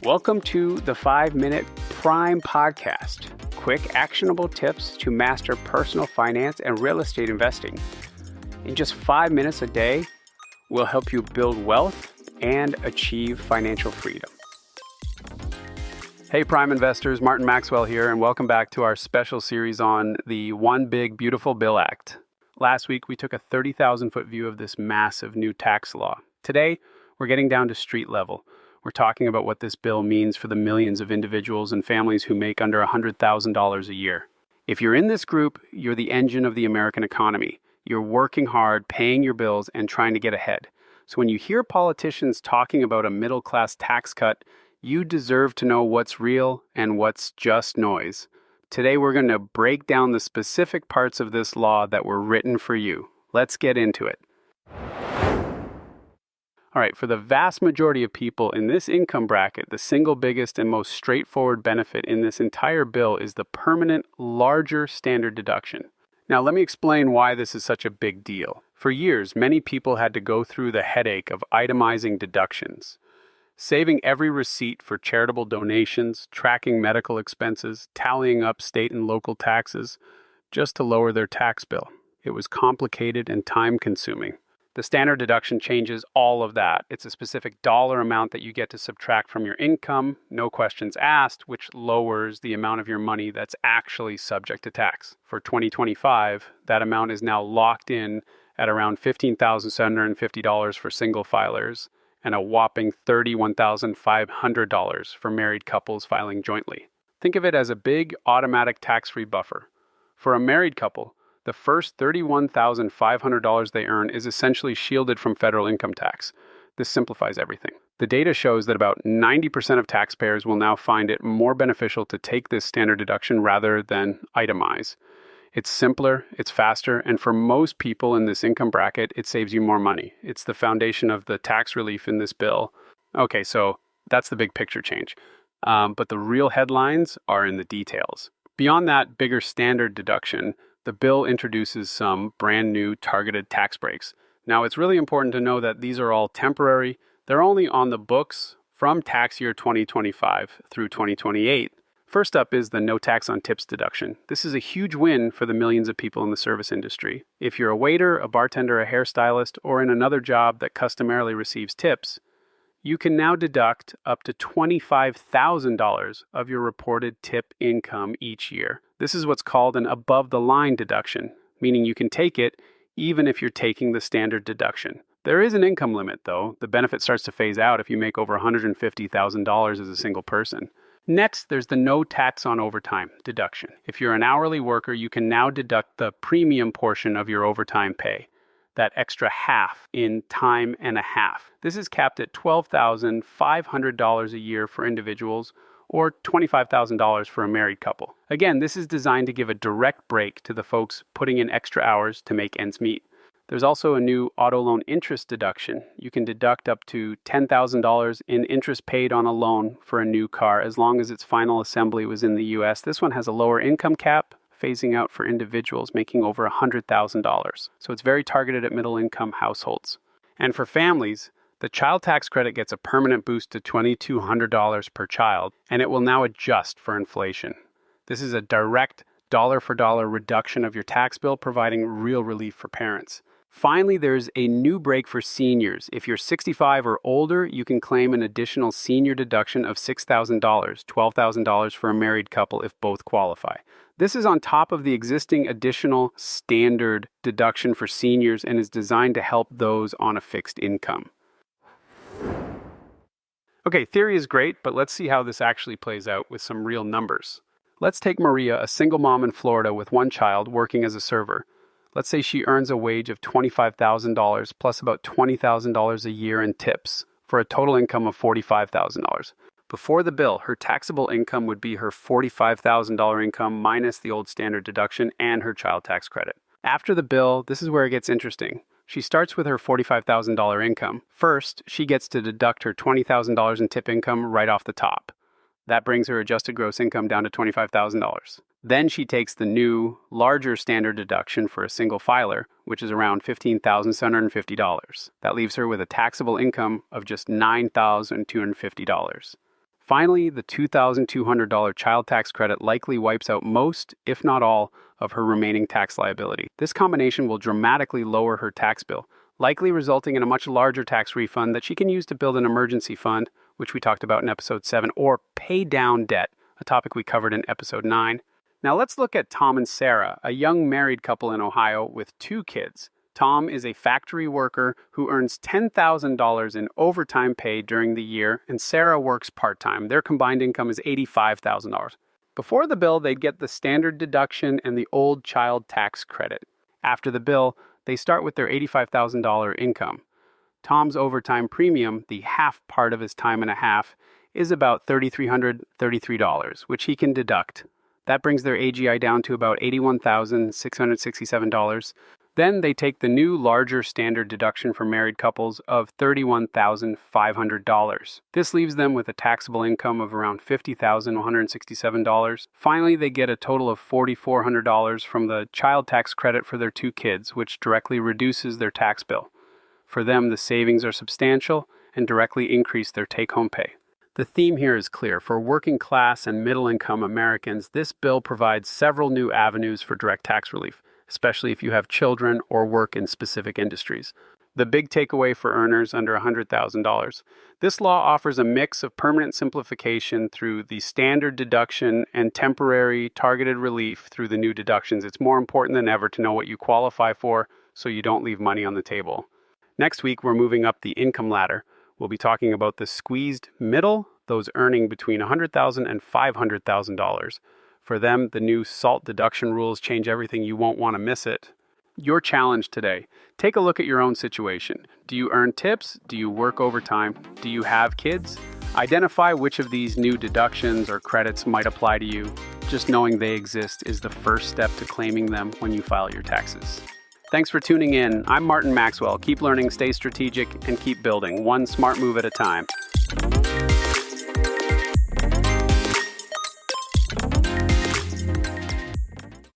Welcome to the 5-Minute Prime Podcast. Quick, actionable tips to master personal finance and real estate investing. In just 5 minutes a day, we'll help you build wealth and achieve financial freedom. Hey, Prime investors, Martin Maxwell here, and welcome back to our special series on the One Big Beautiful Bill Act. Last week, we took a 30,000-foot view of this massive new tax law. Today, we're getting down to street level. We're talking about what this bill means for the millions of individuals and families who make under $100,000 a year. If you're in this group, you're the engine of the American economy. You're working hard, paying your bills, and trying to get ahead. So when you hear politicians talking about a middle-class tax cut, you deserve to know what's real and what's just noise. Today, we're going to break down the specific parts of this law that were written for you. Let's get into it. All right, for the vast majority of people in this income bracket, the single biggest and most straightforward benefit in this entire bill is the permanent, larger standard deduction. Now, let me explain why this is such a big deal. For years, many people had to go through the headache of itemizing deductions, saving every receipt for charitable donations, tracking medical expenses, tallying up state and local taxes, just to lower their tax bill. It was complicated and time-consuming. The standard deduction changes all of that. It's a specific dollar amount that you get to subtract from your income, no questions asked, which lowers the amount of your money that's actually subject to tax. For 2025, that amount is now locked in at around $15,750 for single filers and a whopping $31,500 for married couples filing jointly. Think of it as a big automatic tax-free buffer. For a married couple, the first $31,500 they earn is essentially shielded from federal income tax. This simplifies everything. The data shows that about 90% of taxpayers will now find it more beneficial to take this standard deduction rather than itemize. It's simpler, it's faster, and for most people in this income bracket, it saves you more money. It's the foundation of the tax relief in this bill. Okay, so that's the big picture change. But the real headlines are in the details. Beyond that bigger standard deduction, the bill introduces some brand new targeted tax breaks. Now, it's really important to know that these are all temporary. They're only on the books from tax year 2025 through 2028. First up is the no tax on tips deduction. This is a huge win for the millions of people in the service industry. If you're a waiter, a bartender, a hairstylist, or in another job that customarily receives tips, you can now deduct up to $25,000 of your reported tip income each year. This is what's called an above-the-line deduction, meaning you can take it even if you're taking the standard deduction. There is an income limit, though. The benefit starts to phase out if you make over $150,000 as a single person. Next, there's the no tax on overtime deduction. If you're an hourly worker, you can now deduct the premium portion of your overtime pay, that extra half in time and a half. This is capped at $12,500 a year for individuals or $25,000 for a married couple. Again, this is designed to give a direct break to the folks putting in extra hours to make ends meet. There's also a new auto loan interest deduction. You can deduct up to $10,000 in interest paid on a loan for a new car as long as its final assembly was in the U.S. This one has a lower income cap, phasing out for individuals making over $100,000. So it's very targeted at middle-income households. And for families, the child tax credit gets a permanent boost to $2,200 per child, and it will now adjust for inflation. This is a direct dollar-for-dollar reduction of your tax bill, providing real relief for parents. Finally, there's a new break for seniors. If you're 65 or older, you can claim an additional senior deduction of $6,000, $12,000 for a married couple if both qualify. This is on top of the existing additional standard deduction for seniors and is designed to help those on a fixed income. Okay, theory is great, but let's see how this actually plays out with some real numbers. Let's take Maria, a single mom in Florida with one child working as a server. Let's say she earns a wage of $25,000 plus about $20,000 a year in tips for a total income of $45,000. Before the bill, her taxable income would be her $45,000 income minus the old standard deduction and her child tax credit. After the bill, this is where it gets interesting. She starts with her $45,000 income. First, she gets to deduct her $20,000 in tip income right off the top. That brings her adjusted gross income down to $25,000. Then she takes the new, larger standard deduction for a single filer, which is around $15,750. That leaves her with a taxable income of just $9,250. Finally, the $2,200 child tax credit likely wipes out most, if not all, of her remaining tax liability. This combination will dramatically lower her tax bill, likely resulting in a much larger tax refund that she can use to build an emergency fund, which we talked about in episode 7, or pay down debt, a topic we covered in episode 9. Now let's look at Tom and Sarah, a young married couple in Ohio with 2 kids. Tom is a factory worker who earns $10,000 in overtime pay during the year, and Sarah works part-time. Their combined income is $85,000. Before the bill, they'd get the standard deduction and the old child tax credit. After the bill, they start with their $85,000 income. Tom's overtime premium, the half part of his time and a half, is about $3,333, which he can deduct. That brings their AGI down to about $81,667. Then they take the new, larger standard deduction for married couples of $31,500. This leaves them with a taxable income of around $50,167. Finally, they get a total of $4,400 from the child tax credit for their 2 kids, which directly reduces their tax bill. For them, the savings are substantial and directly increase their take-home pay. The theme here is clear. For working class and middle-income Americans, this bill provides several new avenues for direct tax relief, especially if you have children or work in specific industries. The big takeaway for earners under $100,000. This law offers a mix of permanent simplification through the standard deduction and temporary targeted relief through the new deductions. It's more important than ever to know what you qualify for so you don't leave money on the table. Next week, we're moving up the income ladder. We'll be talking about the squeezed middle, those earning between $100,000 and $500,000. For them, the new SALT deduction rules change everything. You won't want to miss it. Your challenge today: take a look at your own situation. Do you earn tips? Do you work overtime? Do you have kids? Identify which of these new deductions or credits might apply to you. Just knowing they exist is the first step to claiming them when you file your taxes. Thanks for tuning in. I'm Martin Maxwell. Keep learning, stay strategic, and keep building one smart move at a time.